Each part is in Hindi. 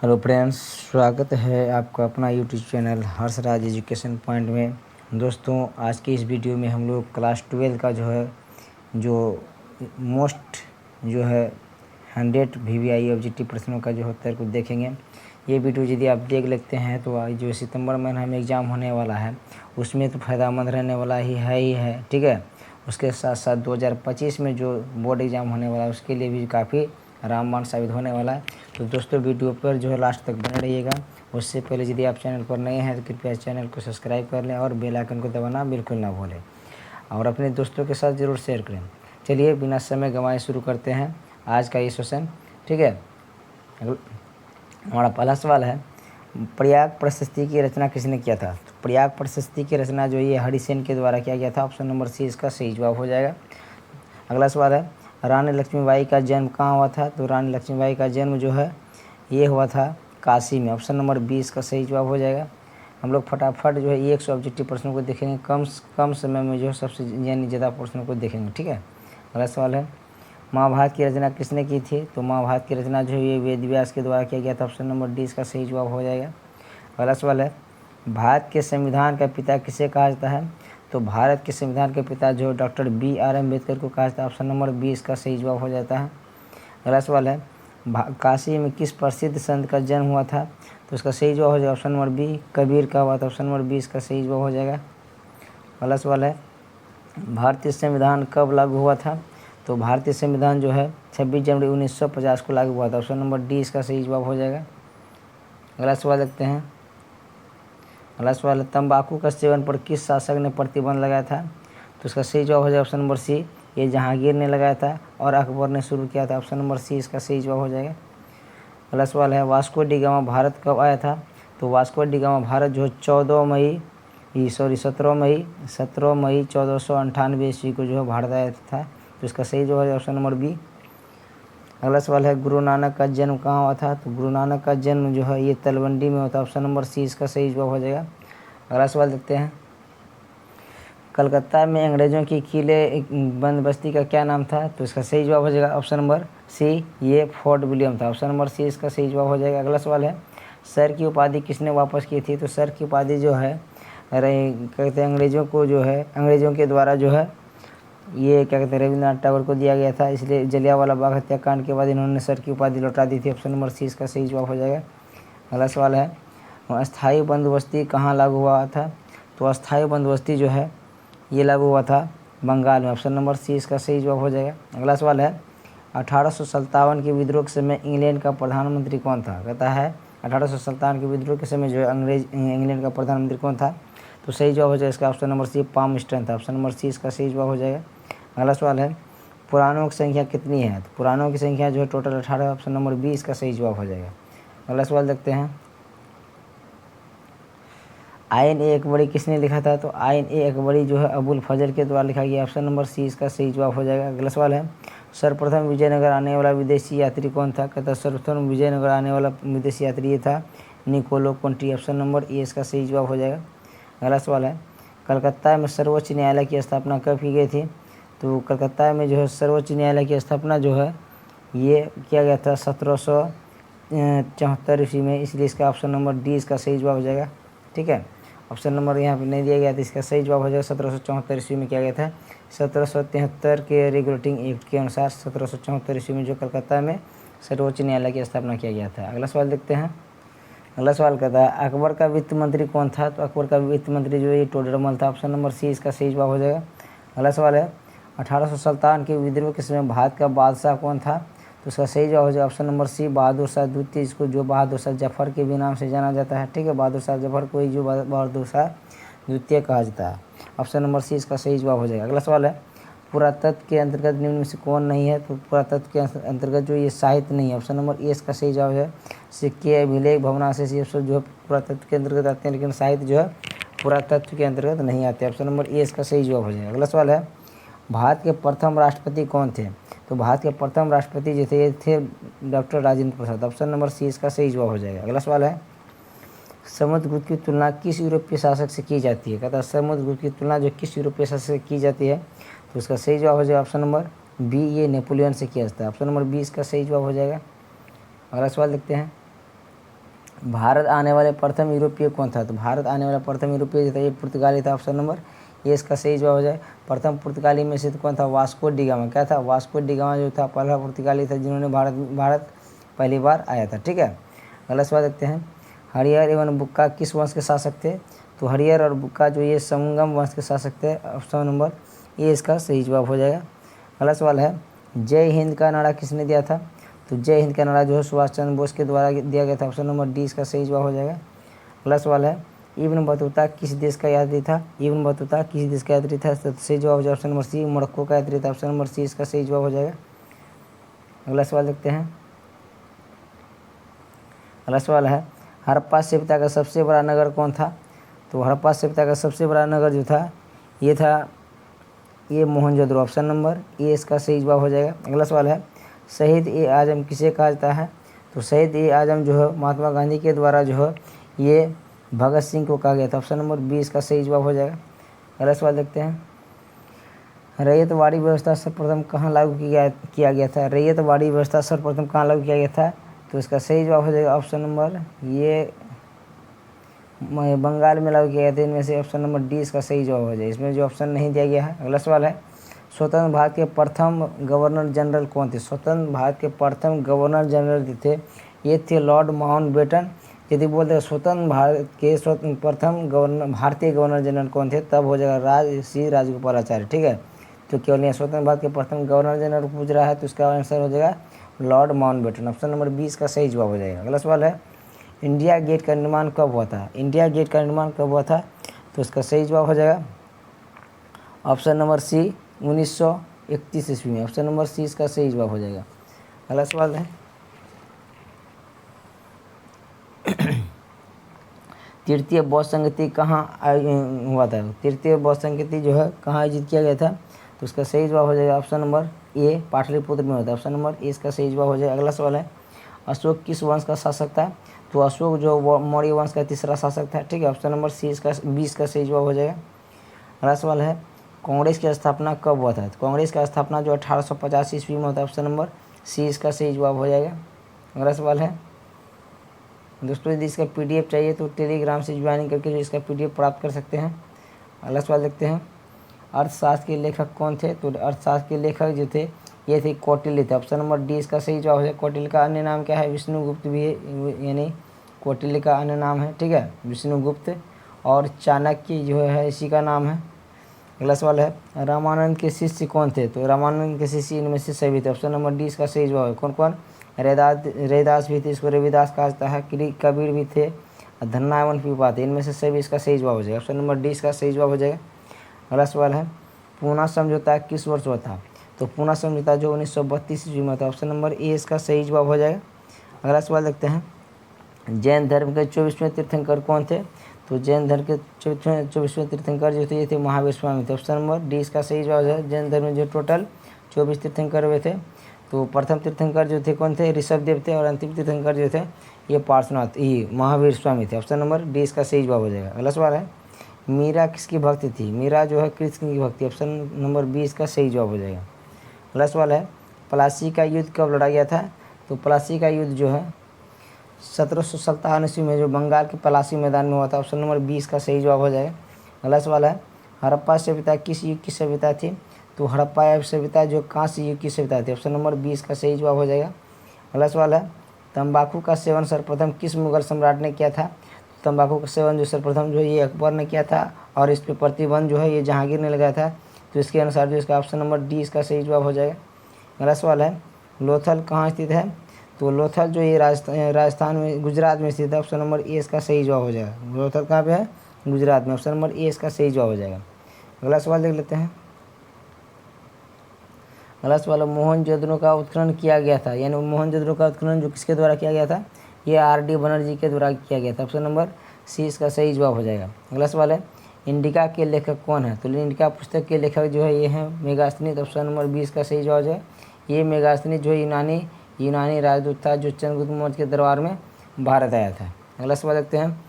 हेलो फ्रेंड्स, स्वागत है आपका अपना YouTube channel Harshraj education point में। दोस्तों, आज की इस वीडियो में हम लोग क्लास 12 का जो मोस्ट 100 VVI ऑब्जेक्टिव प्रश्नों का उत्तर को देखेंगे। ये वीडियो यदि आप देख लेते हैं तो जो सितंबर महीना में एग्ज़ाम होने वाला है उसमें तो फ़ायदेमंद रहने वाला ही है, ठीक है। उसके साथ साथ 2025 में जो बोर्ड एग्ज़ाम होने वाला है उसके लिए भी काफ़ी रामबाण साबित होने वाला है। तो दोस्तों, वीडियो पर लास्ट तक बने रहिएगा। उससे पहले यदि आप चैनल पर नए हैं तो कृपया चैनल को सब्सक्राइब कर लें और बेल आइकन को दबाना बिल्कुल ना भूलें और अपने दोस्तों के साथ ज़रूर शेयर करें। चलिए बिना समय गंवाए शुरू करते हैं आज का ये सेशन, ठीक है। हमारा पहला सवाल है, प्रयाग प्रशस्ति की रचना किसने किया था? तो प्रयाग प्रशस्ति की रचना ये हरिसेन के द्वारा किया गया था। ऑप्शन नंबर सी इसका सही जवाब हो जाएगा। अगला सवाल है, रानी लक्ष्मीबाई का जन्म कहाँ हुआ था? तो रानी लक्ष्मीबाई का जन्म ये हुआ था काशी में। ऑप्शन नंबर 20 का सही जवाब हो जाएगा। हम लोग फटाफट 100 ऑब्जेक्टिव प्रश्नों को देखेंगे, कम समय में सबसे ज़्यादा प्रश्नों को देखेंगे, ठीक है। अगला सवाल है, महाभारत की रचना किसने की थी? तो महाभारत की रचना ये वेद व्यास के द्वारा किया गया था। ऑप्शन नंबर डी इसका सही जवाब हो जाएगा। अगला सवाल है, भारत के संविधान का पिता किसे कहा जाता है? तो भारत के संविधान के पिता डॉक्टर BR अम्बेडकर को कहा जाता है। ऑप्शन नंबर 20 का सही जवाब हो जाता है। अगला सवाल है, काशी में किस प्रसिद्ध संत का जन्म हुआ था? तो इसका सही जवाब हो जाएगा ऑप्शन नंबर बी, कबीर का हुआ था। ऑप्शन नंबर 20 का सही जवाब हो जाएगा। अगला सवाल है, भारतीय संविधान कब लागू हुआ था? तो भारतीय संविधान 26 जनवरी 1950 को लागू हुआ था। ऑप्शन नंबर डी इसका सही जवाब हो जाएगा। अगला सवाल देखते हैं। अगला सवाल है, तंबाकू का सेवन पर किस शासक ने प्रतिबंध लगाया था? तो इसका सही जवाब हो जाएगा ऑप्शन नंबर सी, ये जहांगीर ने लगाया था और अकबर ने शुरू किया था। ऑप्शन नंबर सी इसका सही जवाब हो जाएगा। अगला सवाल है, वास्को डी गामा भारत कब आया था? तो वास्को डी गामा भारत 17 मई 1498 ईस्वी को भारत आया था। तो इसका सही जवाब है ऑप्शन नंबर बी। अगला सवाल है, गुरु नानक का जन्म कहाँ हुआ था? तो गुरु नानक का जन्म ये तलवंडी में होता है। ऑप्शन नंबर सी इसका सही जवाब हो जाएगा। अगला सवाल देखते हैं, कलकत्ता में अंग्रेज़ों की किले बंद बस्ती का क्या नाम था? तो इसका सही जवाब हो जाएगा ऑप्शन नंबर सी, ये फोर्ट विलियम था। ऑप्शन नंबर सी इसका सही जवाब हो जाएगा। अगला सवाल है, सर की उपाधि किसने वापस की थी? तो सर की उपाधि कहते हैं अंग्रेज़ों को अंग्रेज़ों के द्वारा ये क्या कहते हैं रविंद्रनाथ टैगोर को दिया गया था, इसलिए जलियांवाला बाग हत्याकांड के बाद इन्होंने सर की उपाधि लौटा दी थी। ऑप्शन नंबर सी इसका सही जवाब हो जाएगा। अगला सवाल है, अस्थाई बंदोबस्ती कहाँ लागू हुआ था? तो अस्थाई बंदोबस्ती ये लागू हुआ था बंगाल में। ऑप्शन नंबर सी इसका सही जवाब हो जाएगा। अगला सवाल है, 1857 के विद्रोह के समय इंग्लैंड का प्रधानमंत्री कौन था? कहता है 1857 के विद्रोह के समय इंग्लैंड का प्रधानमंत्री कौन था? तो सही जवाब हो जाएगा इसका ऑप्शन नंबर सी, पामस्टन था। ऑप्शन नंबर सी इसका सही जवाब हो जाएगा। अगला सवाल है, पुराणों की संख्या कितनी है? तो पुराणों की संख्या टोटल 18। ऑप्शन नंबर बी इसका सही जवाब हो जाएगा। अगला सवाल देखते हैं, आयन ए अकबरी किसने लिखा था? तो आयन ए अकबरी अबुल फजल के द्वारा लिखा गया। ऑप्शन नंबर सी इसका सही जवाब हो जाएगा। अगला सवाल है, सर्वप्रथम विजयनगर आने वाला विदेशी यात्री कौन था? कहता है सर्वप्रथम विजयनगर आने वाला विदेशी यात्री ये था Nicolo Conti. Option number A इसका सही जवाब हो जाएगा। अगला सवाल है, कलकत्ता में सर्वोच्च न्यायालय की स्थापना कब की गई थी? तो कलकत्ता में सर्वोच्च न्यायालय की स्थापना ये किया गया था 1774 ईस्वी में, इसलिए इसका ऑप्शन नंबर डी इसका सही जवाब हो जाएगा, ठीक है। ऑप्शन नंबर यहाँ पे नहीं दिया गया था, इसका सही जवाब हो जाएगा 1774 ईस्वी में किया गया था। 1773 के रेगुलेटिंग एक्ट के अनुसार 1774 ईस्वी में कलकत्ता में सर्वोच्च न्यायालय की स्थापना किया गया था। अगला सवाल देखते हैं। अगला सवाल कहता है, अकबर का वित्त मंत्री कौन था? तो अकबर का वित्त मंत्री ये टोडरमल था। ऑप्शन नंबर सी इसका सही जवाब हो जाएगा। अगला सवाल है, 1857 के विद्रोह के समय भारत का बादशाह कौन था? तो उसका सही जवाब हो जाएगा ऑप्शन नंबर सी, बहादुर शाह द्वितीय, इसको बहादुर शाह जफर के भी नाम से जाना जाता है, ठीक है। बहादुर शाह जफर को ही बहादुर शाह द्वितीय कहा जाता है। ऑप्शन नंबर सी इसका सही जवाब हो जाएगा। अगला सवाल है, पुरातत्व के अंतर्गत निम्न में से कौन नहीं है? तो पुरातत्व के अंतर्गत ये साहित्य नहीं है। ऑप्शन नंबर ए इसका सही जवाब है। सिक्के, अभिलेख, भवनावशेष ये सब पुरातत्व के अंतर्गत आते हैं, लेकिन साहित्य पुरातत्व के अंतर्गत नहीं आते। ऑप्शन नंबर ए इसका सही जवाब हो जाएगा। अगला सवाल है, भारत के प्रथम राष्ट्रपति कौन थे? तो भारत के प्रथम राष्ट्रपति ये थे doctor Rajendra Prasad. Option number C इसका सही जवाब हो जाएगा। अगला सवाल है, समुद्रगुप्त की तुलना किस यूरोपीय शासक से की जाती है? कहता है समुद्रगुप्त की तुलना किस यूरोपीय शासक से की जाती है? तो इसका सही जवाब हो जाएगा ऑप्शन नंबर बी, ये नेपोलियन से किया जाता है। ऑप्शन नंबर बी इसका सही जवाब हो जाएगा। अगला सवाल देखते हैं, भारत आने वाले प्रथम यूरोपीय कौन था? तो भारत आने वाला प्रथम यूरोपीय जो था ये पुर्तगाली था, ऑप्शन नंबर ये इसका सही जवाब हो जाए। प्रथम पुर्तगाली में से कौन था? Vasco D gamma. क्या था? वास्को डी गामा जो था पहला पुर्तगाली था जिन्होंने भारत पहली बार आया था। ठीक है, अगला सवाल देखते हैं। हरियर एवं बुक्का किस वंश के शासक थे? तो हरियर और बुक्का जो ये संगम वंश के शासक थे, ऑप्शन नंबर ये इसका सही जवाब हो जाएगा। अगला सवाल है, जय हिंद का नारा किसने दिया था? तो जय हिंद का नारा जो है सुभाष चंद्र बोस के द्वारा दिया गया था, ऑप्शन नंबर डी इसका सही जवाब हो जाएगा। अगला सवाल है, इब्न बतूता किस देश का यात्री था? इब्न बतूता किस देश का यात्री था? तो सही जवाब हो जाएगा ऑप्शन नंबर सी, मोरक्को का यात्री था, ऑप्शन नंबर सी इसका सही जवाब हो जाएगा। अगला सवाल देखते हैं। अगला सवाल है, हड़प्पा सभ्यता का सबसे बड़ा नगर कौन था? तो हड़प्पा सभ्यता का सबसे बड़ा नगर जो था ये मोहनजोदड़ो, ऑप्शन नंबर ए इसका सही जवाब हो जाएगा। अगला सवाल है, शहीद ए आजम किसे कहा जाता है? तो शहीद ए आजम जो है महात्मा गांधी के द्वारा जो है ये भगत सिंह को कहा गया था, ऑप्शन नंबर बी इसका सही जवाब हो जाएगा। अगला सवाल देखते हैं। रैयतवाड़ी व्यवस्था सर्वप्रथम कहाँ लागू किया गया था? रैयतवाड़ी व्यवस्था सर्वप्रथम कहाँ लागू किया गया था? तो इसका सही जवाब हो जाएगा ऑप्शन नंबर ये बंगाल में लागू किया गया था। इनमें से ऑप्शन नंबर डी इसका सही जवाब हो जाएगा, इसमें जो ऑप्शन नहीं दिया गया है। अगला सवाल है, स्वतंत्र भारत के प्रथम गवर्नर जनरल कौन थे? स्वतंत्र भारत के प्रथम गवर्नर जनरल जो थे ये थे लॉर्ड माउंटबेटन। यदि बोलते हैं स्वतंत्र भारत के प्रथम भारतीय गवर्नर जनरल कौन थे, तब हो जाएगा श्री राजगोपालाचारी। ठीक है, तो केवल यहाँ स्वतंत्र भारत के प्रथम गवर्नर जनरल पूछ रहा है तो इसका आंसर हो जाएगा लॉर्ड माउंटबेटन, ऑप्शन नंबर 20 का सही जवाब हो जाएगा। अगला सवाल है, इंडिया गेट का निर्माण कब हुआ था? इंडिया गेट का निर्माण कब हुआ था? तो इसका सही जवाब हो जाएगा ऑप्शन नंबर सी 1931 ईस्वी में, ऑप्शन नंबर सी इसका सही जवाब हो जाएगा। अगला सवाल है, तृतीय बौद्ध संगति कहाँ हुआ था? तृतीय बौद्ध संगति जो है कहाँ आयोजित किया गया था? तो उसका सही जवाब हो जाएगा ऑप्शन नंबर ए पाटलिपुत्र में होता है, ऑप्शन नंबर ए इसका सही जवाब हो जाएगा। अगला सवाल है, अशोक किस वंश का शासक था? तो अशोक जो मौर्य वंश का तीसरा शासक था। ठीक है, ऑप्शन नंबर सी इसका 20 का सही जवाब हो जाएगा। अगला सवाल है, कांग्रेस की स्थापना कब हुआ था? तो कांग्रेस का स्थापना जो 1885 ईस्वी में होता है, ऑप्शन नंबर सी इसका सही जवाब हो जाएगा। अगला सवाल है, दोस्तों यदि इसका PDF चाहिए तो टेलीग्राम से ज्वाइनिंग करके जो इसका PDF प्राप्त कर सकते हैं। अगला सवाल देखते हैं, अर्थशास्त्र के लेखक कौन थे? तो अर्थशास्त्र के लेखक जो थे ये थे कौटिल्य थे, ऑप्शन नंबर डी इसका सही जवाब है। कौटिल्य का अन्य नाम क्या है? विष्णुगुप्त भी है, यानी कौटिल्य का अन्य नाम है। ठीक है, विष्णुगुप्त, और चाणक्य जो है इसी का नाम है। अगला सवाल है, रामानंद के शिष्य कौन थे? तो रामानंद के शिष्य इनमें से सभी थे, ऑप्शन नंबर डी इसका सही जवाब है। कौन कौन? रैदास भी थे, इसको रविदास कहा जाता है, कबीर भी थे, धन्ना एवं पीपा थे, इनमें से सभी इसका सही जवाब हो जाएगा, ऑप्शन नंबर डी इसका सही जवाब हो जाएगा। अगला सवाल है, पूना समझौता किस वर्ष हुआ था? तो पूना समझौता जो 1932 ईस्वी में था, ऑप्शन नंबर ए इसका सही जवाब हो जाएगा। अगला सवाल देखते हैं, जैन धर्म के 24वें तीर्थंकर कौन थे? तो जैन धर्म के 24वें तीर्थंकर जो थे ये थे महावीर स्वामी थे, ऑप्शन नंबर डी इसका सही जवाब है। जैन धर्म में जो टोटल 24 तीर्थंकर हुए थे, तो प्रथम तीर्थंकर जो थे कौन थे? ऋषभ देव थे, और अंतिम तीर्थंकर जो थे ये पार्श्वनाथ ये महावीर स्वामी थे, ऑप्शन नंबर डी इसका सही जवाब हो जाएगा। अगला सवाल है, मीरा किसकी भक्ति थी? मीरा जो है कृष्ण की भक्ति, ऑप्शन नंबर बी इसका सही जवाब हो जाएगा। अगला सवाल है, प्लासी का युद्ध कब लड़ा गया था? तो प्लासी का युद्ध जो है 1757 ईस्वी में जो बंगाल के प्लासी मैदान में हुआ था, ऑप्शन नंबर 20 का सही जवाब हो जाएगा। अगला सवाल है, हड़प्पा सभ्यता किस युग की सभ्यता थी? तो हड़प्पा सभ्यता जो कांस्य युग की सभ्यता थी, ऑप्शन नंबर 20 का सही जवाब हो जाएगा। अगला सवाल है, तंबाकू का सेवन सर्वप्रथम किस मुगल सम्राट ने किया था? तंबाकू का सेवन जो सर्वप्रथम जो ये अकबर ने किया था, और इस पर प्रतिबंध जो है ये जहांगीर ने लगाया था, तो इसके अनुसार जो इसका ऑप्शन नंबर डी इसका सही जवाब हो जाएगा। अगला सवाल है, लोथल कहाँ स्थित है? तो लोथल जो ये राजस्थान में गुजरात में स्थित है, ऑप्शन नंबर ए इसका सही जवाब हो जाएगा। लोथल कहाँ पे है? गुजरात में, ऑप्शन नंबर ए इसका सही जवाब हो जाएगा। अगला सवाल देख लेते हैं। अगला सवाल, मोहनजोदड़ो का उत्खनन किया गया था, यानी मोहनजोदड़ो का उत्खनन जो किसके द्वारा किया गया था? ये R.D. बनर्जी के द्वारा किया गया था, ऑप्शन नंबर सी इसका सही जवाब हो जाएगा। अगला सवाल है, इंडिका के लेखक कौन है? तो इंडिका पुस्तक के लेखक जो है ये हैं मेगास्थनीज, ऑप्शन नंबर 20 का सही जवाब है। ये मेगास्थनीज जो यूनानी राजदूत था जो चंद्रगुप्त मौर्य के दरबार में भारत आया था। अगला सवाल देखते हैं,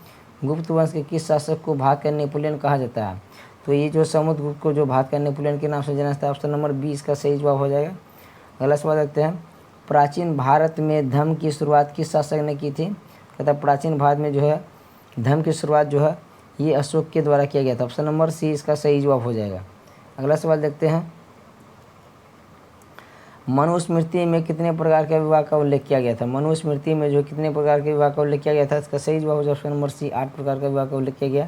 गुप्त वंश के किस शासक को भारत का नेपोलियन कहा जाता है? तो ये जो समुद्रगुप्त को जो भारत का नेपोलियन के नाम से जाना जाता है, ऑप्शन नंबर 20 का सही जवाब हो जाएगा। अगला सवाल देखते हैं, प्राचीन भारत में धर्म की शुरुआत किस शासक ने की थी? कहता है प्राचीन भारत में जो है धर्म की शुरुआत जो है ये अशोक के द्वारा किया गया था। ऑप्शन नंबर सी इसका सही जवाब हो जाएगा। अगला सवाल देखते हैं, मनुस्मृति में कितने प्रकार के विवाह का उल्लेख किया गया था। मनुस्मृति में जो कितने प्रकार के विवाह का उल्लेख किया गया था, इसका सही जवाब हो जाएगा ऑप्शन नंबर सी 8 प्रकार का विवाह का उल्लेख किया गया।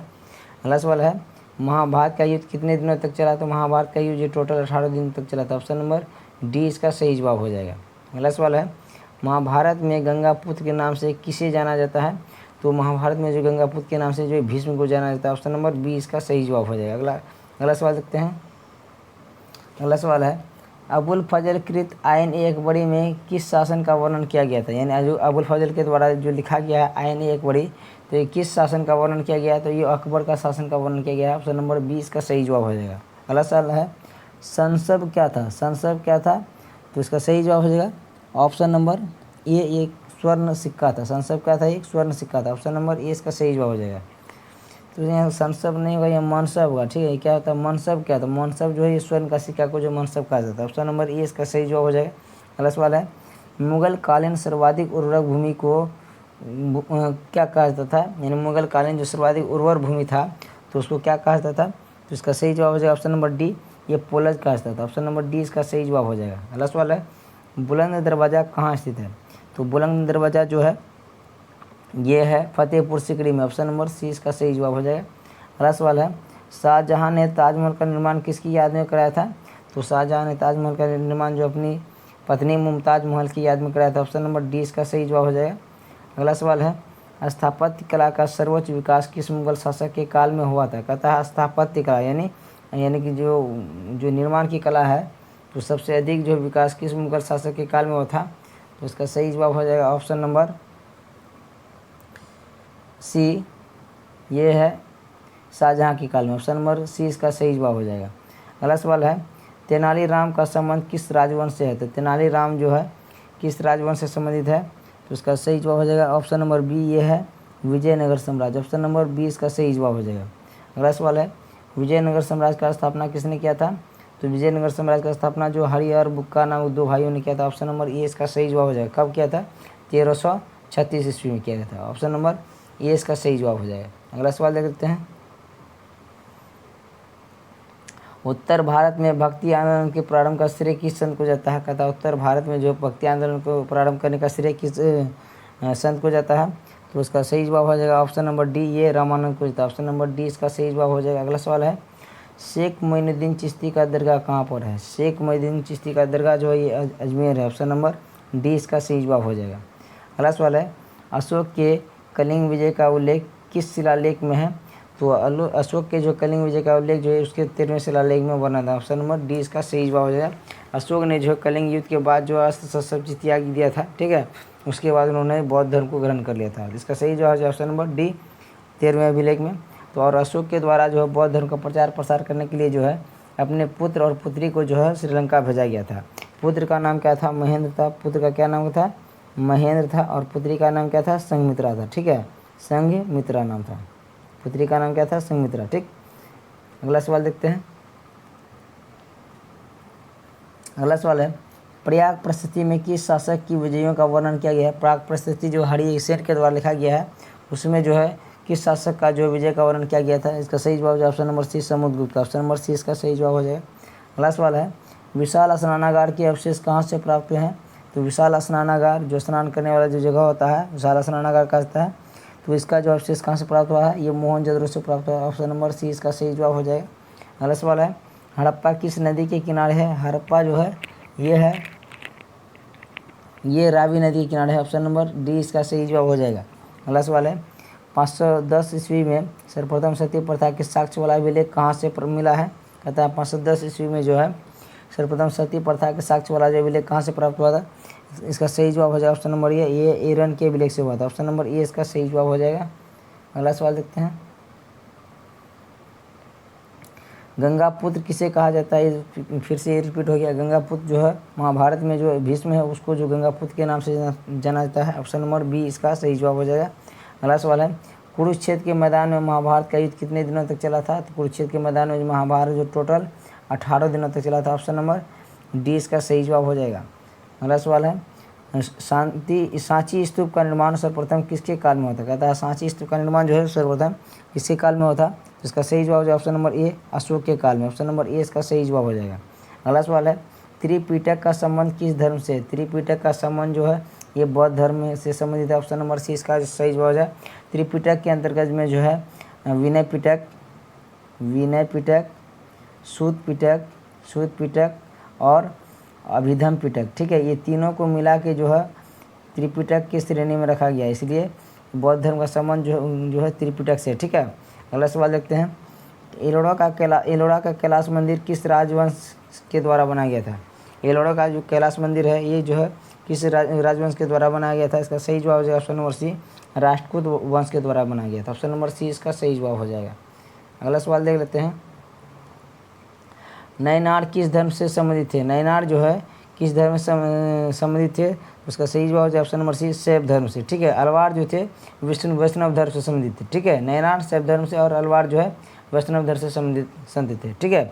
अगला सवाल है, महाभारत का युद्ध कितने दिनों तक चला। तो महाभारत का युद्ध टोटल 18 दिन तक चला था। ऑप्शन नंबर डी इसका सही जवाब हो जाएगा। अगला सवाल है, महाभारत में गंगापुत्र के नाम से किसे जाना जाता है। तो महाभारत में जो गंगापुत्र के नाम से जो भीष्म को जाना जाता है। ऑप्शन नंबर बी इसका सही जवाब हो जाएगा। अगला सवाल देखते हैं। अगला सवाल है, अबुल फजल कृत आयन एक बड़ी में किस शासन का वर्णन किया गया था। यानी जो अबुल फजल के द्वारा जो लिखा गया है आयन एक बड़ी, तो ये किस शासन का वर्णन किया गया है। तो ये अकबर का शासन का वर्णन किया गया है। ऑप्शन नंबर बी इसका सही जवाब हो जाएगा। अगला सवाल है, संसब क्या था। संसब क्या था, तो इसका सही जवाब हो जाएगा ऑप्शन नंबर ए एक स्वर्ण सिक्का था। संसब क्या था, एक स्वर्ण सिक्का था। ऑप्शन नंबर ए इसका सही जवाब हो जाएगा। तो यहाँ संसब नहीं होगा, यह मनसब होगा। ठीक है, क्या होता है मनसब, क्या था मनसब जो है ये स्वर्ण का सिक्का को जो मनसब कहा जाता है। ऑप्शन नंबर ए इसका सही जवाब हो जाएगा। अगला सवाल है, मुगल कालीन सर्वाधिक उर्वरक भूमि को क्या कहा जाता था। यानी मुगल कालीन जो सर्वाधिक उर्वर भूमि था तो उसको क्या कहा जाता था। तो इसका सही जवाब हो जाएगा ऑप्शन नंबर डी, ये पोलज कहा जाता था। ऑप्शन नंबर डी इसका सही जवाब हो जाएगा। अगला सवाल है, बुलंद दरवाज़ा कहाँ स्थित है। तो बुलंद दरवाज़ा जो है ये है फतेहपुर सिकरी में। ऑप्शन नंबर सी इसका सही जवाब हो जाएगा। अगला सवाल है, शाहजहाँ ने ताजमहल का निर्माण किसकी याद में कराया था। तो शाहजहाँ ने ताजमहल का निर्माण जो अपनी पत्नी मुमताज महल की याद में कराया था। ऑप्शन नंबर डी इसका सही जवाब हो जाएगा। अगला सवाल है, स्थापत्य कला का सर्वोच्च विकास किस मुगल शासक के काल में हुआ था। कहता है स्थापत्य कला यानी कि जो निर्माण की कला है तो सबसे अधिक जो विकास किस मुगल शासक के काल में हुआ था। तो इसका सही जवाब हो जाएगा ऑप्शन नंबर सी, ये है शाहजहाँ के काल में। ऑप्शन नंबर सी इसका सही जवाब हो जाएगा। अगला सवाल है, तेनालीराम का संबंध किस राजवंश से है। तो तेनालीराम जो है किस राजवंश से संबंधित है। तो इसका सही जवाब हो जाएगा ऑप्शन नंबर बी, ये है विजयनगर साम्राज्य। ऑप्शन नंबर बी इसका सही जवाब हो जाएगा। अगला सवाल है, विजयनगर साम्राज्य का स्थापना किसने किया था। तो विजयनगर साम्राज्य का स्थापना जो हरि और बुक्का नामक दो भाइयों ने किया था। ऑप्शन नंबर ए इसका सही जवाब हो जाएगा। कब किया था, 1336 ईस्वी में किया गया था। ऑप्शन नंबर ए इसका सही जवाब हो जाएगा। अगला सवाल देख लेते हैं, उत्तर भारत में भक्ति आंदोलन के प्रारंभ का श्रेय किस संत को जाता है। कहता है उत्तर भारत में जो भक्ति आंदोलन को प्रारंभ करने का श्रेय किस संत को जाता है। तो उसका सही जवाब हो जाएगा ऑप्शन नंबर डी, ये रामानंद को जाता है। ऑप्शन नंबर डी इसका सही जवाब हो जाएगा। अगला सवाल है, शेख मोइनुद्दीन चिश्ती का दरगाह कहाँ पर है। शेख मोइनुद्दीन चिश्ती का दरगाह जो है ये अजमेर है। ऑप्शन नंबर डी इसका सही जवाब हो जाएगा। अगला सवाल है, अशोक के कलिंग विजय का उल्लेख किस शिलालेख में है। तो अशोक के जो कलिंग विजय का उल्लेख जो है उसके 13वें शिलालेख में वर्णन था। ऑप्शन नंबर डी इसका सही जवाब हो जाएगा। अशोक ने जो कलिंग युद्ध के बाद जो अस्त्र शस्त्र त्याग दिया था, ठीक है, उसके बाद उन्होंने बौद्ध धर्म को ग्रहण कर लिया था। इसका सही जवाब है ऑप्शन नंबर डी, 13वें अभिलेख में। तो और अशोक के द्वारा जो है बौद्ध धर्म का प्रचार प्रसार करने के लिए जो है अपने पुत्र और पुत्री को जो है श्रीलंका भेजा गया था। पुत्र का नाम क्या था, महेंद्र था। पुत्र का क्या नाम था, महेंद्र था। और पुत्री का नाम क्या था, संघमित्रा था। ठीक है, संघमित्रा नाम था। पुत्री का नाम क्या था, संघमित्रा। ठीक, अगला सवाल देखते हैं। अगला सवाल है, प्रयाग प्रशस्ति में किस शासक की विजयों का वर्णन किया गया है। प्रयाग प्रशस्ति जो हरिसेन के द्वारा लिखा गया है उसमें जो है किस शासक का जो विजय का वर्णन किया गया था। इसका सही जवाब है ऑप्शन नंबर सी, समुद्रगुप्त का। ऑप्शन नंबर सी इसका सही जवाब हो जाएगा। अगला सवाल है, विशाल स्नानागार के अवशेष कहाँ से प्राप्त हुए हैं। तो विशाल स्नानागार जो स्नान करने वाला जो जगह होता है विशाल स्नानागार कहता है। तो इसका जो अवशेष कहाँ से प्राप्त हुआ है, ये मोहनजोदड़ो से प्राप्त हुआ है। ऑप्शन नंबर सी इसका सही जवाब हो जाएगा। अगला सवाल है, हड़प्पा किस नदी के किनारे है। हड़प्पा जो है ये रावी नदी के किनारे है। ऑप्शन नंबर डी इसका सही जवाब हो जाएगा। अगला सवाल है, 510 ईस्वी में सर्वप्रथम सती प्रथा के साक्ष्य वाला अभिलेख कहाँ से मिला है। कहता है 510 ईस्वी में जो है सर्वप्रथम सती प्रथा के साक्ष्य वाला जो अभिलेख कहाँ से प्राप्त हुआ था। इसका सही जवाब हो जाएगा ऑप्शन नंबर ये ईरान के अभिलेख से हुआ था। ऑप्शन नंबर ए इसका सही जवाब हो जाएगा। अगला सवाल देखते हैं, गंगापुत्र किसे कहा जाता है। फिर से रिपीट हो गया। गंगापुत्र जो है महाभारत में जो भीष्म है उसको जो गंगापुत्र के नाम से जाना जाता है। ऑप्शन नंबर बी इसका सही जवाब हो जाएगा। अगला सवाल है, कुरुक्षेत्र के मैदान में महाभारत का युद्ध कितने दिनों तक चला था। तो कुरुक्षेत्र के मैदान में महाभारत जो टोटल 18 दिनों तक चला था। ऑप्शन नंबर डी इसका सही जवाब हो जाएगा। अगला सवाल है, सांची स्तूप का निर्माण सर्वप्रथम किसके काल में होता? कहता है सांची स्तूप का निर्माण जो है सर्वप्रथम किसके काल में होता? तो इसका सही जवाब हो जाएगा ऑप्शन नंबर ए, अशोक के काल में। ऑप्शन नंबर ए इसका सही जवाब हो जाएगा। अगला सवाल है त्रिपिटक का संबंध किस धर्म से? त्रिपिटक का संबंध जो है ये बौद्ध धर्म से संबंधित है। ऑप्शन नंबर सी इसका सही जवाब हो जाए। त्रिपिटक के अंतर्गत में जो है विनय पिटक, सूत पिटक और अभिधम पिटक, ठीक है, ये तीनों को मिला के जो है त्रिपिटक की श्रेणी में रखा गया है, इसलिए बौद्ध धर्म का संबंध जो है त्रिपिटक से, ठीक है। अगला सवाल देखते हैं एलोरा का कैलाश मंदिर किस राजवंश के द्वारा बनाया गया था? एलोरा का जो कैलाश मंदिर है ये जो है किस राजवंश के द्वारा बनाया गया था? इसका सही जवाब हो जाएगा ऑप्शन नंबर सी, राष्ट्रकूट वंश के द्वारा बनाया गया था। ऑप्शन नंबर सी इसका सही जवाब हो जाएगा। अगला सवाल देख लेते हैं नैनार किस धर्म से संबंधित थे? नैनार जो है किस धर्म से संबंधित थे? उसका सही जवाब हो जाए ऑप्शन नंबर सी, शैव धर्म से, ठीक है। अलवार जो थे वैष्णव धर्म से संबंधित थे, ठीक है। नैनार शैव धर्म से और अलवार जो है वैष्णव धर्म से संबंधित थे, ठीक है।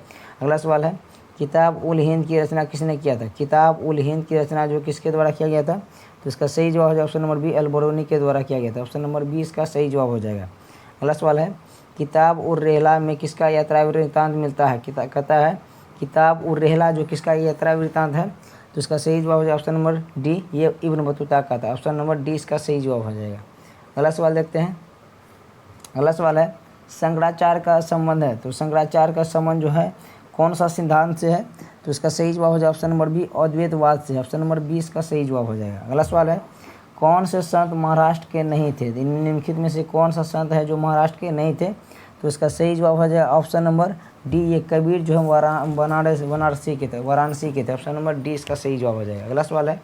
अगला सवाल है किताब उल हिंद की रचना किसने किया था? किताब उल हिंद की रचना जो किसके द्वारा किया गया था? तो इसका सही जवाब हो जाए ऑप्शन नंबर बी, अल-बरूनी के द्वारा किया गया था। ऑप्शन नंबर बी इसका सही जवाब हो जाएगा। अगला सवाल है किताब उर रेहला में किसका यात्रा वृत्तांत मिलता है? कहता है किताब उर रेहला जो किसका यात्रा वृत्तांत है? तो इसका सही जवाब हो जाए ऑप्शन नंबर डी, ये इब्न बतूता का था। ऑप्शन नंबर डी इसका सही जवाब हो जाएगा। अगला सवाल देखते हैं। अगला सवाल है शंकराचार्य का संबंध है, तो शंकराचार्य का संबंध जो है कौन सा सिद्धांत से है? तो इसका सही जवाब हो जाए ऑप्शन नंबर बी, अद्वैतवाद से। ऑप्शन नंबर बी इसका सही जवाब हो जाएगा। अगला सवाल है कौन से संत महाराष्ट्र के नहीं थे? निम्नलिखित में से कौन सा संत है जो महाराष्ट्र के नहीं थे? तो इसका सही जवाब हो जाएगा ऑप्शन नंबर डी, ये कबीर जो है वाराणसी के थे। ऑप्शन नंबर डी इसका सही जवाब हो जाएगा। अगला सवाल है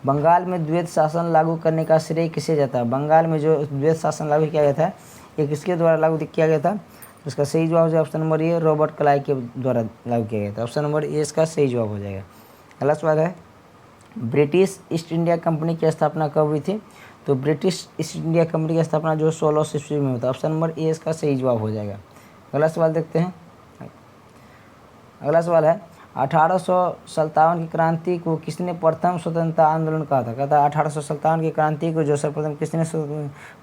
बंगाल में द्वैत शासन लागू करने का श्रेय किसे जाता है? बंगाल में जो द्वैत शासन लागू किया गया था ये किसके द्वारा लागू किया गया था? तो इसका सही जवाब हो जाएगा ऑप्शन नंबर ए, रॉबर्ट क्लाइव के द्वारा लागू किया गया था। ऑप्शन नंबर ए इसका सही जवाब हो जाएगा। अगला सवाल है ब्रिटिश ईस्ट इंडिया कंपनी की स्थापना कब हुई थी? तो ब्रिटिश ईस्ट इंडिया कंपनी की स्थापना जो 1600 ईस्वी में होता है। ऑप्शन नंबर ए इसका सही जवाब हो जाएगा। अगला सवाल देखते हैं। अगला सवाल है 1857 की क्रांति को किसने प्रथम स्वतंत्रता आंदोलन कहा था? कहता है 1857 की क्रांति को जो सर्वप्रथम किसने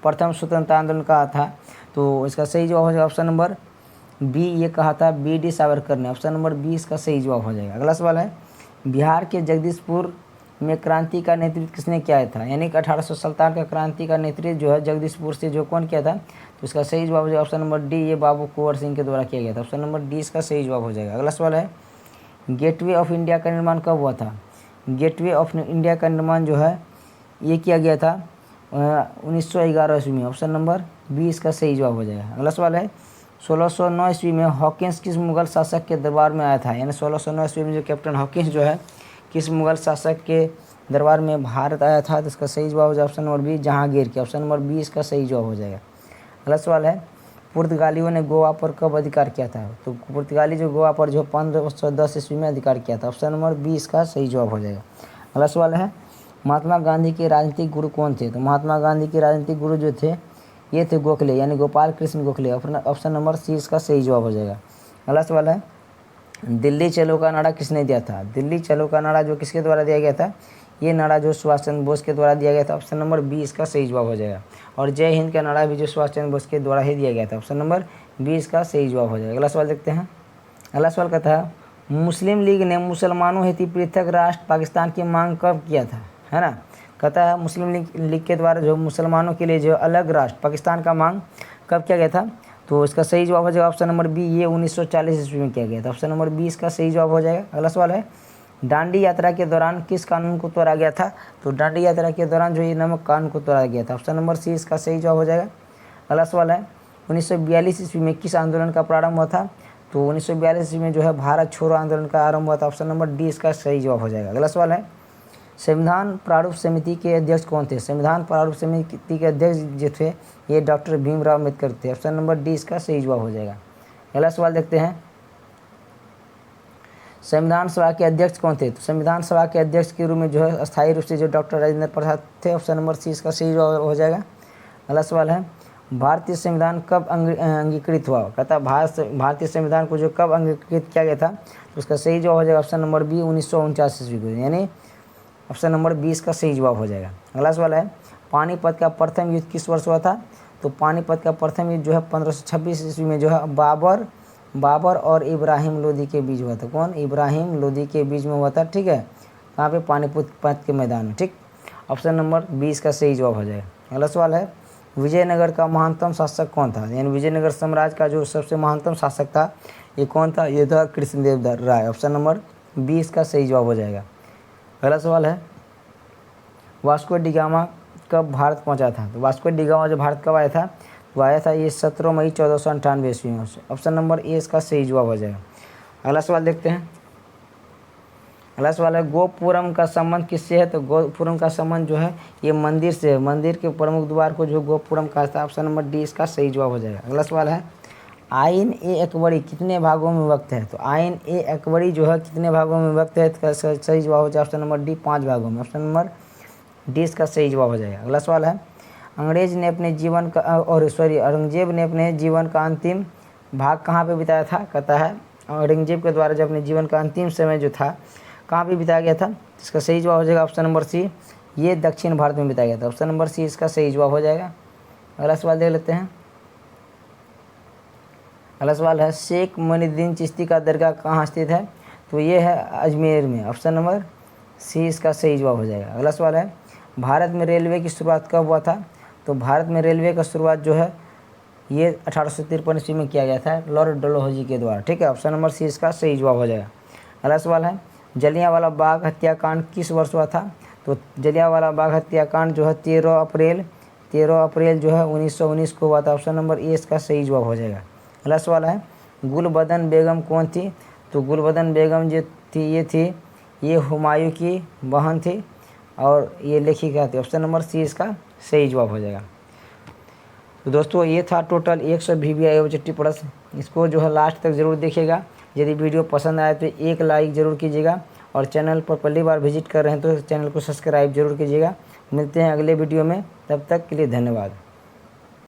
प्रथम स्वतंत्रता आंदोलन कहा था? तो इसका सही जवाब हो जाएगा ऑप्शन नंबर बी, ये कहा था बी डी सावरकर ने। ऑप्शन नंबर बी इसका सही जवाब हो जाएगा। अगला सवाल है बिहार के जगदीशपुर में क्रांति का नेतृत्व किसने किया था? यानी कि 1857 का क्रांति का नेतृत्व जो है जगदीशपुर से जो कौन किया था? तो इसका सही जवाब हो जाएगा ऑप्शन नंबर डी, ये बाबू कुंवर सिंह के द्वारा किया गया था। ऑप्शन नंबर डी इसका सही जवाब हो जाएगा। अगला सवाल है गेटवे ऑफ इंडिया का निर्माण कब हुआ था? गेटवे ऑफ इंडिया का निर्माण जो है ये किया गया था 1911 ईस्वी में। ऑप्शन नंबर बी इसका सही जवाब हो जाएगा। अगला सवाल है 1609 ईस्वी में हॉकिंस किस मुगल शासक के दरबार में आया था? यानी 1609 ईस्वी में जो कैप्टन हॉकिंस जो है किस मुगल शासक के दरबार में भारत आया था? तो इसका सही जवाब हो जाएगा ऑप्शन नंबर बी, जहांगीर के। ऑप्शन नंबर बी इसका सही जवाब हो जाएगा। अगला सवाल है पुर्तगालियों ने गोवा पर कब अधिकार किया था? तो पुर्तगाली जो गोवा पर जो 1510 ईस्वी में अधिकार किया था। ऑप्शन नंबर बी इसका सही जवाब हो जाएगा। अगला सवाल है महात्मा गांधी के राजनीतिक गुरु कौन थे? तो महात्मा गांधी के राजनीतिक गुरु जो थे ये थे गोखले, यानी Gopal Krishna Gokhale. Option number C इसका सही जवाब हो जाएगा। अगला सवाल है दिल्ली चलो का नारा किसने दिया था? दिल्ली चलो का नारा जो किसके द्वारा दिया गया था? ये नारा जो सुभाष चंद्र बोस के द्वारा दिया गया था। ऑप्शन नंबर बी इसका सही जवाब हो जाएगा। और जय हिंद का नारा भी जो सुभाष चंद्र बोस के द्वारा ही दिया गया था। ऑप्शन नंबर बी इसका सही जवाब हो जाएगा। अगला सवाल देखते हैं। अगला सवाल कहता है मुस्लिम लीग ने मुसलमानों हेतु पृथक राष्ट्र पाकिस्तान की मांग कब किया था? है ना, कहता है मुस्लिम लीग के द्वारा जो मुसलमानों के लिए जो अलग राष्ट्र पाकिस्तान का मांग कब किया गया था? तो इसका सही जवाब हो जाएगा ऑप्शन नंबर बी, ये 1940 ईस्वी में किया गया था। ऑप्शन नंबर बी इसका सही जवाब हो जाएगा। अगला सवाल है दांडी यात्रा के दौरान किस कानून को तोड़ा गया था? तो दांडी यात्रा के दौरान जो ये नमक कानून को तोड़ा गया था। ऑप्शन नंबर सी इसका सही जवाब हो जाएगा। अगला सवाल है 1942 ईस्वी में किस आंदोलन का प्रारंभ हुआ था? तो 1942 ईस्वी में जो है भारत छोड़ो आंदोलन का आरंभ हुआ था। ऑप्शन नंबर डी इसका सही जवाब हो जाएगा। अगला सवाल है संविधान प्रारूप समिति के अध्यक्ष कौन थे? संविधान प्रारूप समिति के अध्यक्ष जो थे ये डॉक्टर भीमराव अम्बेडकर थे। ऑप्शन नंबर डी इसका सही जवाब हो जाएगा। अगला सवाल देखते हैं संविधान सभा के अध्यक्ष कौन थे? तो संविधान सभा के अध्यक्ष के रूप में जो है अस्थायी रूप से जो डॉक्टर राजेंद्र प्रसाद थे। ऑप्शन नंबर सी इसका सही जवाब हो जाएगा। अगला सवाल है भारतीय संविधान कब अंगीकृत हुआ? कहता है भारतीय संविधान को जो कब अंगीकृत किया गया था? तो उसका सही जवाब हो जाएगा ऑप्शन नंबर बी 1949 ईस्वी को। यानी ऑप्शन नंबर 20 का सही जवाब हो जाएगा। अगला सवाल है, पानीपत का प्रथम युद्ध किस वर्ष हुआ था? तो पानीपत का प्रथम युद्ध जो है 1526 ईस्वी में जो है बाबर और इब्राहिम लोदी के बीच हुआ था। कौन? इब्राहिम लोदी के बीच में हुआ था। ठीक है, कहाँ पे? पानीपत के मैदान में। ठीक, ऑप्शन नंबर 20 का सही जवाब हो जाएगा। अगला सवाल है, विजयनगर का महानतम शासक कौन था? यानी विजयनगर साम्राज्य का जो सबसे महानतम शासक था ये कौन था? ये था कृष्णदेव राय। ऑप्शन नंबर 20 का सही जवाब हो जाएगा। अगला सवाल है, वास्को डी गामा कब भारत पहुंचा था? तो वास्को डी गामा जो भारत कब आया था? तो आया था ये 17 मई 1498 ईस्वी में। ऑप्शन नंबर ए इसका सही जवाब हो जाएगा। अगला सवाल देखते हैं। अगला सवाल है, गोपुरम का संबंध किससे है? तो गोपुरम का संबंध जो है ये मंदिर से है। मंदिर के प्रमुख द्वार को जो गोपुरम कहा था। ऑप्शन नंबर डी इसका सही जवाब हो जाएगा। अगला सवाल है, आइन ए अकबरी कितने भागों में विभक्त है? तो आइन ए अकबरी जो है कितने भागों में विभक्त है? तो सही जवाब हो जाएगा ऑप्शन नंबर डी 5 भागों में। ऑप्शन नंबर डी इसका सही जवाब हो जाएगा। अगला सवाल है, औरंगजेब ने अपने जीवन का अंतिम भाग कहाँ पे बिताया था? कहता है औरंगजेब के द्वारा जब अपने जीवन का अंतिम समय जो था कहाँ पे बिताया गया था? इसका सही जवाब हो जाएगा ऑप्शन नंबर सी, ये दक्षिण भारत में बिताया गया था। ऑप्शन नंबर सी इसका सही जवाब हो जाएगा। अगला सवाल देख लेते हैं। अगला सवाल है, शेख मोइनुद्दीन चिश्ती का दरगाह कहाँ स्थित है? तो ये है अजमेर में। ऑप्शन नंबर सी इसका सही जवाब हो जाएगा। अगला सवाल है, भारत में रेलवे की शुरुआत कब हुआ था? तो भारत में रेलवे का शुरुआत जो है ये 1853 ईस्वी में किया गया था लॉर्ड डलहौजी के द्वारा। ठीक है, ऑप्शन नंबर सी इसका सही जवाब हो जाएगा। अगला सवाल है, जलियांवाला बाग हत्याकांड किस वर्ष हुआ था? तो जलियांवाला बाग हत्याकांड जो है 13 अप्रैल जो है 1919 को हुआ था। ऑप्शन नंबर ए इसका सही जवाब हो जाएगा। अगला सवाल है, गुलबदन बेगम कौन थी? तो गुलबदन बेगम जो थी ये हुमायूं की बहन थी और ये लेखिका थी। ऑप्शन नंबर सी इसका सही जवाब हो जाएगा। तो दोस्तों ये था टोटल 100 VBI ऑब्जेक्टिव प्रश्न। इसको जो है लास्ट तक ज़रूर देखिएगा। यदि वीडियो पसंद आए तो एक लाइक ज़रूर कीजिएगा और चैनल पर पहली बार विजिट कर रहे हैं तो चैनल को सब्सक्राइब जरूर कीजिएगा। मिलते हैं अगले वीडियो में, तब तक के लिए धन्यवाद।